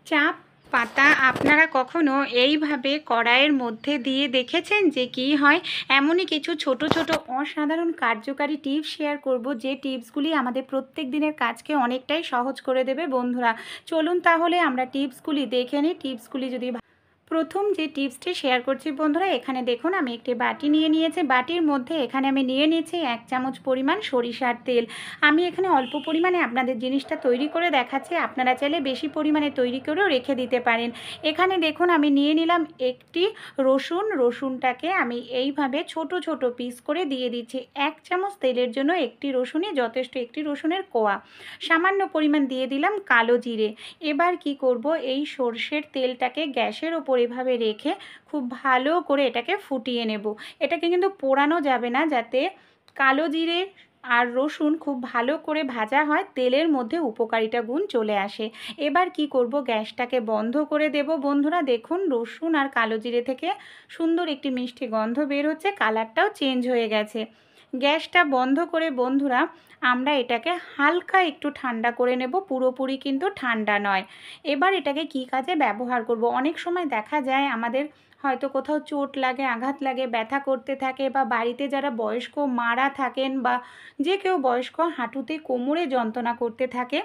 চাপ পাতা আপনারা কখনো এইভাবে কড়াইয়ের মধ্যে দিয়ে দেখেছেন যে কি হয়? এমনই কিছু ছোট ছোট অসাধারণ কার্যকারী টিপস শেয়ার করব, যে টিপসগুলি আমাদের প্রত্যেক দিনের কাজকে অনেকটাই সহজ করে দেবে। বন্ধুরা, চলুন তাহলে আমরা টিপসগুলি দেখে নিই। টিপসগুলি যদি প্রথম যে টিপসটি শেয়ার করছি বন্ধুরা, এখানে দেখুন আমি একটি বাটি নিয়ে নিয়েছি। বাটির মধ্যে এখানে আমি নিয়ে নিয়েছি 1 চামচ পরিমাণ সরিষার তেল। আমি এখানে অল্প পরিমাণে আপনাদের জিনিসটা তৈরি করে দেখাচ্ছি, আপনারা চাইলে বেশি পরিমাণে তৈরি করেও রেখে দিতে পারেন। এখানে দেখুন আমি নিয়ে নিলাম একটি রসুন। রসুনটাকে আমি এইভাবে ছোট ছোট পিস করে দিয়ে দিচ্ছি। 1 চামচ তেলের জন্য একটি রসুনই যথেষ্ট, একটি রসুনের কোয়া। সামান্য পরিমাণ দিয়ে দিলাম কালো জিরে। এবার কি করব, এই সর্ষের তেলটাকে গ্যাসের ওপর এভাবে রেখে খুব ভালো করে এটাকে ফুটিয়ে নেব। এটাকে কিন্তু পোড়ানো যাবে না, যাতে কালো জিরে আর রসুন খুব ভালো করে ভাজা হয়, তেলের মধ্যে উপকারিতা গুণ চলে আসে। এবার কি করব, গ্যাসটাকে বন্ধ করে দেব। বন্ধুরা দেখুন, রসুন আর কালো জিরে থেকে সুন্দর একটি মিষ্টি গন্ধ বের হচ্ছে, কালারটাও চেঞ্জ হয়ে গেছে। গ্যাসটা বন্ধ করে বন্ধুরা আমরা এটাকে হালকা একটু ঠান্ডা করে নেব, পুরোপুরি কিন্তু ঠান্ডা নয়। এবার এটাকে কি কাজে ব্যবহার করব? অনেক সময় দেখা যায় আমাদের হয়তো কোথাও চোট লাগে, আঘাত লাগে, ব্যথা করতে থাকে, বা বাড়িতে যারা বয়স্ক মারা থাকেন বা যে কেউ বয়স্ক হাঁটুতে কোমরে যন্ত্রণা করতে থাকে,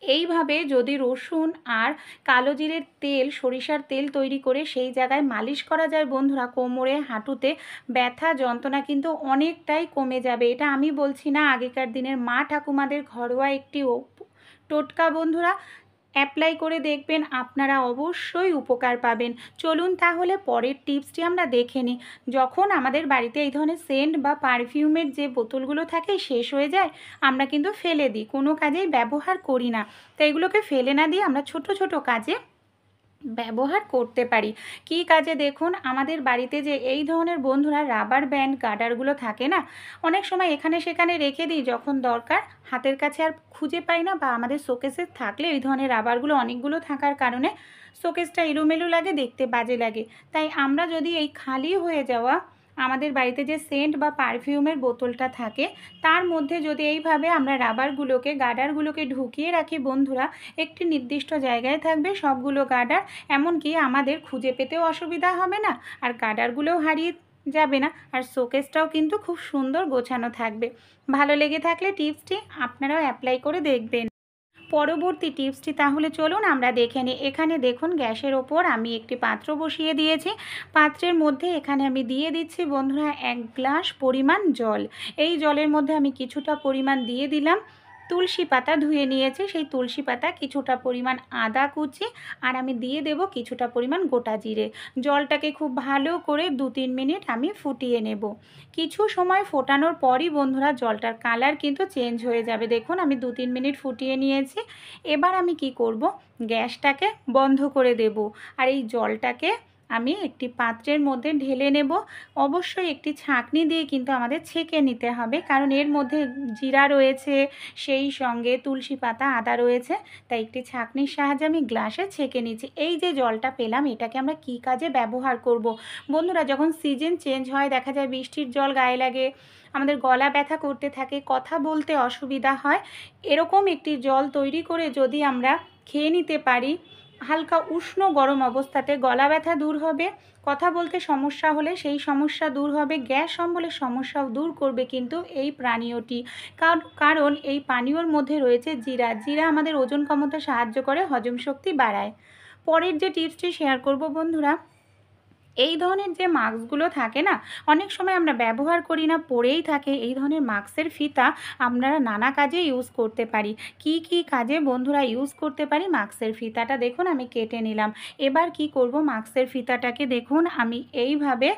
এইভাবে যদি রসুন আর কালো জিরের তেল, সরিষার তেল তৈরি করে সেই জায়গায় মালিশ করা যায় বন্ধুরা, কোমরে হাঁটুতে ব্যথা যন্ত্রণা কিন্তু অনেকটাই কমে যাবে। এটা আমি বলছি না, আগেকার দিনের মা ঠাকুমাদের ঘরোয়া একটি টোটকা। বন্ধুরা, অ্যাপ্লাই করে দেখবেন, আপনারা অবশ্যই উপকার পাবেন। চলুন তাহলে পরের টিপসটি আমরা দেখে নিই। যখন আমাদের বাড়িতে এই ধরনের সেন্ট বা পারফিউমের যে বোতলগুলো থাকে শেষ হয়ে যায়, আমরা কিন্তু ফেলে দিই, কোনো কাজেই ব্যবহার করি না। তো এগুলোকে ফেলে না দিয়ে আমরা ছোট ছোট কাজে ব্যবহার করতে পারি। কি কাজে? দেখুন, আমাদের বাড়িতে যে এই ধরনের বন্ধুরা রাবার ব্যান্ড গার্ডারগুলো থাকে না, অনেক সময় এখানে সেখানে রেখে দিই, যখন দরকার হাতের কাছে আর খুঁজে পাই না, বা আমাদের শোকেসে থাকলে এই ধরনের রাবারগুলো অনেকগুলো থাকার কারণে শোকেসটা এলোমেলো লাগে, দেখতে বাজে লাগে। তাই আমরা যদি এই খালি হয়ে যাওয়া আমাদের বাড়িতে যে সেন্ট বা পারফিউমের বোতলটা থাকে, তার মধ্যে যদি এইভাবে আমরা রাবারগুলোকে, গার্ডারগুলোকে ঢুকিয়ে রাখি বন্ধুরা, একটি নির্দিষ্ট জায়গায় থাকবে সবগুলো গার্ডার, এমনকি আমাদের খুঁজে পেতেও অসুবিধা হবে না, আর গার্ডারগুলোও হারিয়ে যাবে না, আর শোকেসটাও কিন্তু খুব সুন্দর গোছানো থাকবে। ভালো লেগে থাকলে টিপসটি আপনারাও অ্যাপ্লাই করে দেখবেন। পরবর্তী টিপসটি তাহলে চলুন আমরা দেখে নিই। এখানে দেখুন, গ্যাসের ওপর আমি একটি পাত্র বসিয়ে দিয়েছি। পাত্রের মধ্যে এখানে আমি দিয়ে দিচ্ছি বন্ধুরা 1 গ্লাস পরিমাণ জল। এই জলের মধ্যে আমি কিছুটা পরিমাণ দিয়ে দিলাম তুলসী পাতা, ধুয়ে নিয়েছি সেই তুলসী পাতা, কিছুটা পরিমাণ আদা কুচি, আর আমি দিয়ে দেব কিছুটা পরিমাণ গোটা জিরে। জলটাকে খুব ভালো করে 2-3 মিনিট আমি ফুটিয়ে নেব। কিছু সময় ফোটানোর পরই বন্ধুরা জলটার কালার কিন্তু চেঞ্জ হয়ে যাবে। দেখুন আমি 2-3 মিনিট ফুটিয়ে নিয়েছি। এবার আমি কি করব, গ্যাসটাকে বন্ধ করে দেব, আর এই জলটাকে আমি একটি পাত্রের মধ্যে ঢেলে নেব। অবশ্যই একটি ছাঁকনি দিয়ে কিন্তু আমাদের ছেঁকে নিতে হবে, কারণ এর মধ্যে জিরা রয়েছে, সেই সঙ্গে তুলসী পাতা, আদা রয়েছে। তাই একটি ছাঁকনির সাহায্যে আমি গ্লাসে ছেঁকে নিচ্ছি। এই যে জলটা পেলাম, এটাকে আমরা কি কাজে ব্যবহার করব? বন্ধুরা, যখন সিজন চেঞ্জ হয়, দেখা যায় বৃষ্টির জল গায়ে লাগে, আমাদের গলা ব্যথা করতে থাকে, কথা বলতে অসুবিধা হয়, এরকম একটি জল তৈরি করে যদি আমরা খেয়ে নিতে পারি, হালকা উষ্ণ গরম অবস্থাতে গলা ব্যথা দূর হবে, কথা বলতে সমস্যা হলে সেই সমস্যা দূর হবে, গ্যাস অম্বলের সমস্যাও দূর করবে কিন্তু এই পানীয়টি। কারণ এই পানীয়র মধ্যে রয়েছে জিরা। জিরা আমাদের ওজন কমাতে সাহায্য করে, হজম শক্তি বাড়ায়। পরের যে টিপসটি শেয়ার করব বন্ধুরা, এই ধরনের যে মাস্কগুলো থাকে না, অনেক সময় আমরা ব্যবহার করি না, পরেই থাকে। এই ধরনের মাস্কের ফিতা আমরা নানা কাজে ইউজ করতে পারি। কি কি কাজে বন্ধুরা ইউজ করতে পারি মাস্কের ফিতাটা? দেখুন আমি কেটে নিলাম। এবার কি করব, মাস্কের ফিতাটাকে দেখুন আমি এইভাবে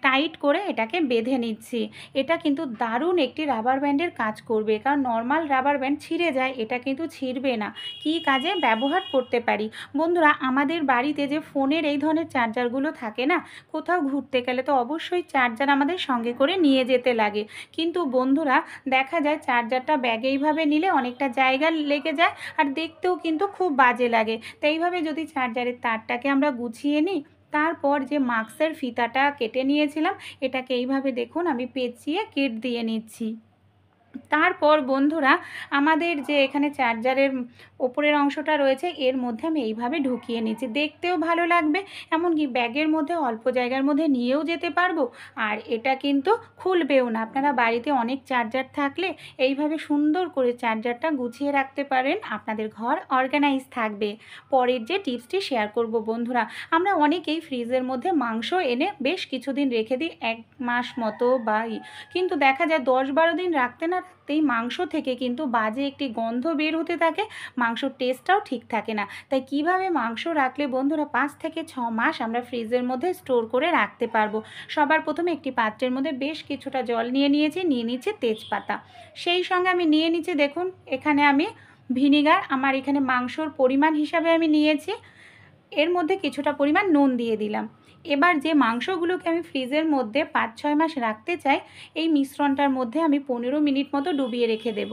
টাইট করে এটাকে বেঁধে নিচ্ছি। এটা কিন্তু দারুণ একটি রাবার ব্যান্ডের কাজ করবে, কারণ নর্মাল রাবার ব্যান্ড ছিঁড়ে যায়, এটা কিন্তু ছিঁড়বে না। কি কাজে ব্যবহার করতে পারি বন্ধুরা, আমাদের বাড়িতে যে ফোনের এই ধরনের চার্জারগুলো থাকে না, কোথাও ঘুরতে গেলে তো অবশ্যই চার্জার আমাদের সঙ্গে করে নিয়ে যেতে লাগে, কিন্তু বন্ধুরা দেখা যায় চার্জারটা ব্যাগে এইভাবে নিলে অনেকটা জায়গা লেগে যায়, আর দেখতেও কিন্তু খুব বাজে লাগে। তো এইভাবে যদি চার্জারের তারটাকে আমরা গুছিয়ে নিই, তারপর যে মাস্কের ফিতাটা কেটে নিয়েছিলাম, এটাকে এইভাবে দেখুন আমি পেঁচিয়ে কিট দিয়ে নিচ্ছি। তারপর বন্ধুরা আমাদের যে এখানে চার্জারের ওপরের অংশটা রয়েছে এর মধ্যে আমি এইভাবে ঢুকিয়ে নিচ্ছি, দেখতেও ভালো লাগবে, এমনকি ব্যাগের মধ্যে অল্প জায়গার মধ্যে নিয়েও যেতে পারবো। আর এটা কিন্তু খুলবেও না। আপনারা বাড়িতে অনেক চার্জার থাকলে এইভাবে সুন্দর করে চার্জারটা গুছিয়ে রাখতে পারেন, আপনাদের ঘর অর্গানাইজ থাকবে। পরের যে টিপসটি শেয়ার করব বন্ধুরা, আমরা অনেকেই ফ্রিজের মধ্যে মাংস এনে বেশ কিছুদিন রেখে দিই, 1 মাস মতো বা কিন্তু দেখা যায় 10-12 দিন রাখতে না রাখতেই মাংস থেকে কিন্তু বাজে একটি গন্ধ বের হতে থাকে, মাংসর টেস্টটাও ঠিক থাকে না। তাই কিভাবে মাংস রাখলে বন্ধুরা 5 থেকে 6 মাস আমরা ফ্রিজের মধ্যে স্টোর করে রাখতে পারবো। সবার প্রথমে একটি পাত্রের মধ্যে বেশ কিছুটা জল নিয়ে নিচ্ছি তেজপাতা, সেই সঙ্গে আমি নিয়ে নিচ্ছি দেখুন এখানে আমি ভিনিগার, আমার এখানে মাংসর পরিমাণ হিসাবে আমি নিয়েছি, এর মধ্যে কিছুটা পরিমাণ নুন দিয়ে দিলাম। এবার যে মাংসগুলোকে আমি ফ্রিজের মধ্যে 5-6 মাস রাখতে চাই, এই মিশ্রণটার মধ্যে আমি 15 মিনিট মতো ডুবিয়ে রেখে দেব।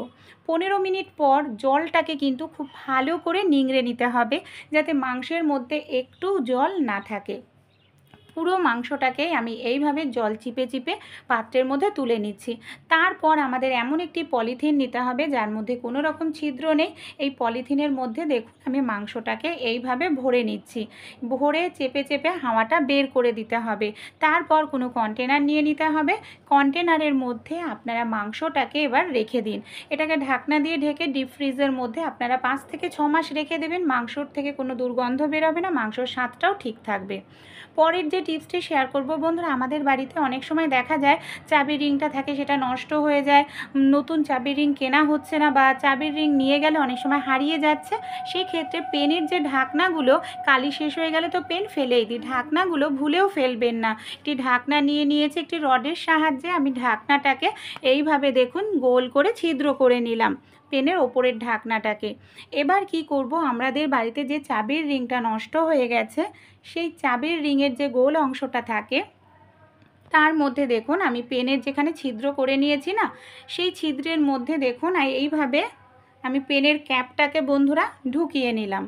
15 মিনিট পর জলটাকে কিন্তু খুব ভালো করে নিংড়ে নিতে হবে, যাতে মাংসের মধ্যে একটু জল না থাকে। পুরো মাংসটাকে আমি এইভাবে জল চিপে চিপে পাত্রের মধ্যে তুলে নিচ্ছি। তারপর আমাদের এমন একটি পলিথিন নিতে হবে যার মধ্যে কোনো রকম ছিদ্র নেই। এই পলিথিনের মধ্যে দেখুন আমি মাংসটাকে এইভাবে ভরে নিচ্ছি, ভরে চেপে চেপে হাওয়াটা বের করে দিতে হবে। তারপর কোনো কন্টেনার নিয়ে নিতে হবে, কন্টেনারের মধ্যে আপনারা মাংসটাকে এবার রেখে দিন। এটাকে ঢাকনা দিয়ে ঢেকে ডিপ ফ্রিজের মধ্যে আপনারা 5 থেকে 6 মাস রেখে দেবেন, মাংসর থেকে কোনো দুর্গন্ধ বেরোবে না, মাংসর স্বাদটাও ঠিক থাকবে। পরের যে টিপসটি শেয়ার করব বন্ধুরা, আমাদের বাড়িতে অনেক সময় দেখা যায় চাবির রিংটা থাকে সেটা নষ্ট হয়ে যায়, নতুন চাবির রিং কেনা হচ্ছে না, বা চাবির রিং নিয়ে গেলে অনেক সময় হারিয়ে যাচ্ছে। সেই ক্ষেত্রে পেনের যে ঢাকনাগুলো, কালি শেষ হয়ে গেলে তো পেন ফেলেই দিই, ঢাকনাগুলো ভুলেও ফেলবেন না। একটি ঢাকনা নিয়ে নিয়েছি, একটি রডের সাহায্যে আমি ঢাকনাটাকে এইভাবে দেখুন গোল করে ছিদ্র করে নিলাম পেনের ওপরের ঢাকনাটাকে। এবার কি করব, আমাদের বাড়িতে যে চাবির রিংটা নষ্ট হয়ে গেছে সেই চাবির রিংয়ের যে গোল অংশটা থাকে তার মধ্যে দেখুন আমি পেনের যেখানে ছিদ্র করে নিয়েছি না, সেই ছিদ্রের মধ্যে দেখুন এইভাবে আমি পেনের ক্যাপটাকে বন্ধুরা ঢুকিয়ে নিলাম।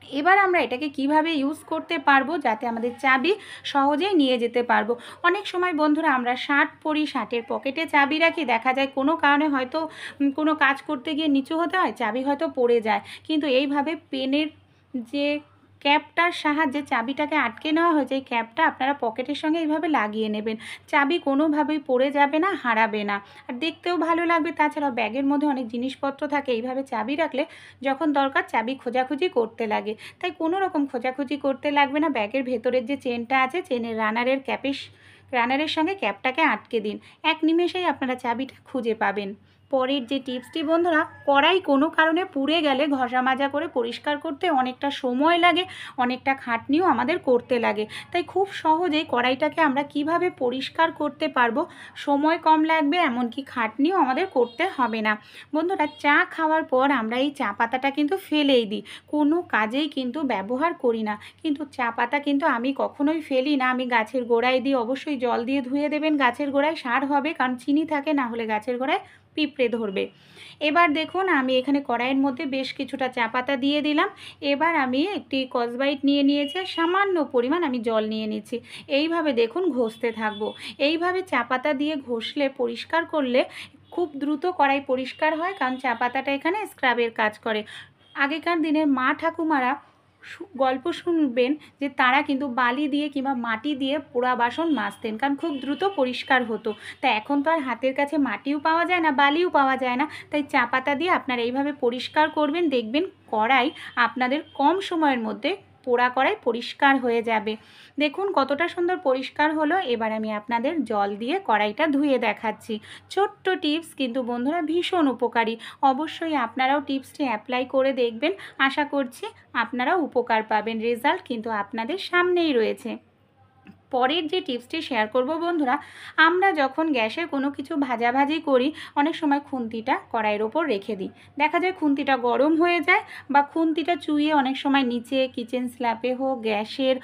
এবার আমরা এটাকে কিভাবে ইউজ করতে পারবো যাতে আমাদের চাবি সহজেই নিয়ে যেতে পারবো। অনেক সময় বন্ধুরা আমরা শার্ট পরি, শার্টের পকেটে চাবি রাখি, দেখা যায় কোনো কারণে হয়তো কোনো কাজ করতে গিয়ে নিচু হতে হয়, চাবি হয়তো পড়ে যায়, কিন্তু এইভাবে পেনের যে ক্যাপটার সাহায্যে চাবিটাকে আটকে নেওয়া হয়েছে, এই ক্যাপটা আপনারা পকেটের সঙ্গে এইভাবে লাগিয়ে নেবেন, চাবি কোনোভাবেই পড়ে যাবে না, হারাবে না, আর দেখতেও ভালো লাগবে। তাছাড়াও ব্যাগের মধ্যে অনেক জিনিসপত্র থাকে, এইভাবে চাবি রাখলে যখন দরকার চাবি খোঁজাখুঁজি করতে লাগে, তাই কোনো রকম খোঁজাখুঁজি করতে লাগবে না। ব্যাগের ভেতরের যে চেনটা আছে, চেনের রানারের সঙ্গে ক্যাপটাকে আটকে দিন, এক নিমেষেই আপনারা চাবিটা খুঁজে পাবেন। পরের যে টিপসটি বন্ধুরা, কড়াই কোনো কারণে পুড়ে গেলে ঘষা মাজা করে পরিষ্কার করতে অনেকটা সময় লাগে, অনেকটা খাটনিও আমাদের করতে লাগে। তাই খুব সহজেই কড়াইটাকে আমরা কিভাবে পরিষ্কার করতে পারবো, সময় কম লাগবে, এমনকি খাটনিও আমাদের করতে হবে না। বন্ধুরা, চা খাওয়ার পর আমরা এই চা পাতাটা কিন্তু ফেলেই দিই, কোনো কাজেই কিন্তু ব্যবহার করি না, কিন্তু চা পাতা কিন্তু আমি কখনোই ফেলি না, আমি গাছের গোড়ায় দিই। অবশ্যই জল দিয়ে ধুয়ে দেবেন, গাছের গোড়ায় সার হবে, কারণ চিনি থাকে, না হলে গাছের গোড়ায় পিঁপড়ে ধরবে। এবার দেখুন আমি এখানে কড়াইয়ের মধ্যে বেশ কিছুটা চা পাতা দিয়ে দিলাম। এবার আমি একটি স্কচব্রাইট নিয়ে নিয়েছি, সামান্য পরিমাণ আমি জল নিয়ে নিচ্ছি, এইভাবে দেখুন ঘষতে থাকবো। এইভাবে চা পাতা দিয়ে ঘষলে, পরিষ্কার করলে খুব দ্রুত কড়াই পরিষ্কার হয়, কারণ চা পাতাটা এখানে স্ক্রাবের কাজ করে। আগেকার দিনের মা ঠাকুমারা গল্প শুনবেন যে তারা কিন্তু বালি দিয়ে কিংবা মাটি দিয়ে পোড়া বাসন মাজতেন, কারণ খুব দ্রুত পরিষ্কার হতো। তাই এখন তো আর হাতের কাছে মাটিও পাওয়া যায় না, বালিও পাওয়া যায় না, তাই চা পাতা দিয়ে আপনারা এইভাবে পরিষ্কার করবেন, দেখবেন কড়াই আপনাদের কম সময়ের মধ্যে পোড়া কড়াই পরিষ্কার হয়ে যাবে। দেখুন কতটা সুন্দর পরিষ্কার হলো। এবার আমি আপনাদের জল দিয়ে কড়াইটা ধুয়ে দেখাচ্ছি। ছোট্ট টিপস কিন্তু বন্ধুরা ভীষণ উপকারী, অবশ্যই আপনারাও টিপসটি অ্যাপ্লাই করে দেখবেন, আশা করছি আপনারাও উপকার পাবেন, রেজাল্ট কিন্তু আপনাদের সামনেই রয়েছে। পরের যে টিপসটি শেয়ার করব বন্ধুরা, আমরা যখন গ্যাসে কোনো কিছু ভাজাভাজি করি অনেক সময় খুন্তিটা কড়াইয়ের ওপর রেখে দিই, দেখা যায় খুন্তিটা গরম হয়ে যায়, বা খুন্তিটা চুইয়ে অনেক সময় নিচে কিচেন স্ল্যাপে হোক, গ্যাসের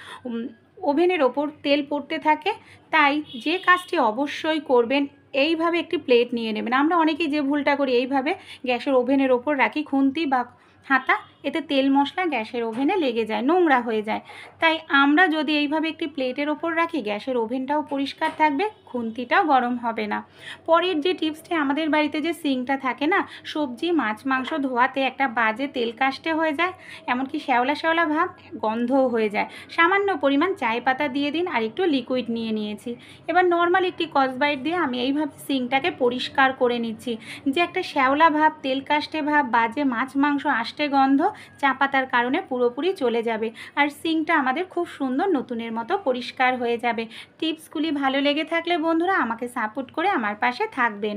ওভেনের ওপর তেল পড়তে থাকে। তাই যে কাজটি অবশ্যই করবেন, এইভাবে একটি প্লেট নিয়ে নেবেন। আমরা অনেকেই যে ভুলটা করি, এইভাবে গ্যাসের ওভেনের ওপর রাখি খুন্তি বা হাতা, এতে তেল মশলা গ্যাসের ওভেনে লেগে যায়, নোংরা হয়ে যায়। তাই আমরা যদি এইভাবে একটি প্লেটের ওপর রাখি, গ্যাসের ওভেনটাও পরিষ্কার থাকবে, খুন্তিটাও গরম হবে না। পরের যে টিপসটি, আমাদের বাড়িতে যে সিঙ্কটা থাকে না, সবজি মাছ মাংস ধোয়াতে একটা বাজে তেল কাস্টে হয়ে যায়, এমনকি শ্যাওলা শ্যাওলা ভাব, গন্ধও হয়ে যায়। সামান্য পরিমাণ চায় পাতা দিয়ে দিন আর একটু লিকুইড নিয়ে নিয়েছি। এবার নর্মাল একটি স্কচব্রাইট দিয়ে আমি এইভাবে সিঙ্কটাকে পরিষ্কার করে নিচ্ছি। যে একটা শ্যাওলা ভাব, তেল কাস্টে ভাব, বাজে মাছ মাংস আষ্টে গন্ধ চা পাতার কারণে পুরোপুরি চলে যাবে, আর সিঙ্কটা আমাদের খুব সুন্দর নতুনের মতো পরিষ্কার হয়ে যাবে। টিপসগুলি ভালো লেগে থাকলে বন্ধুরা আমাকে সাপোর্ট করে আমার পাশে থাকবেন।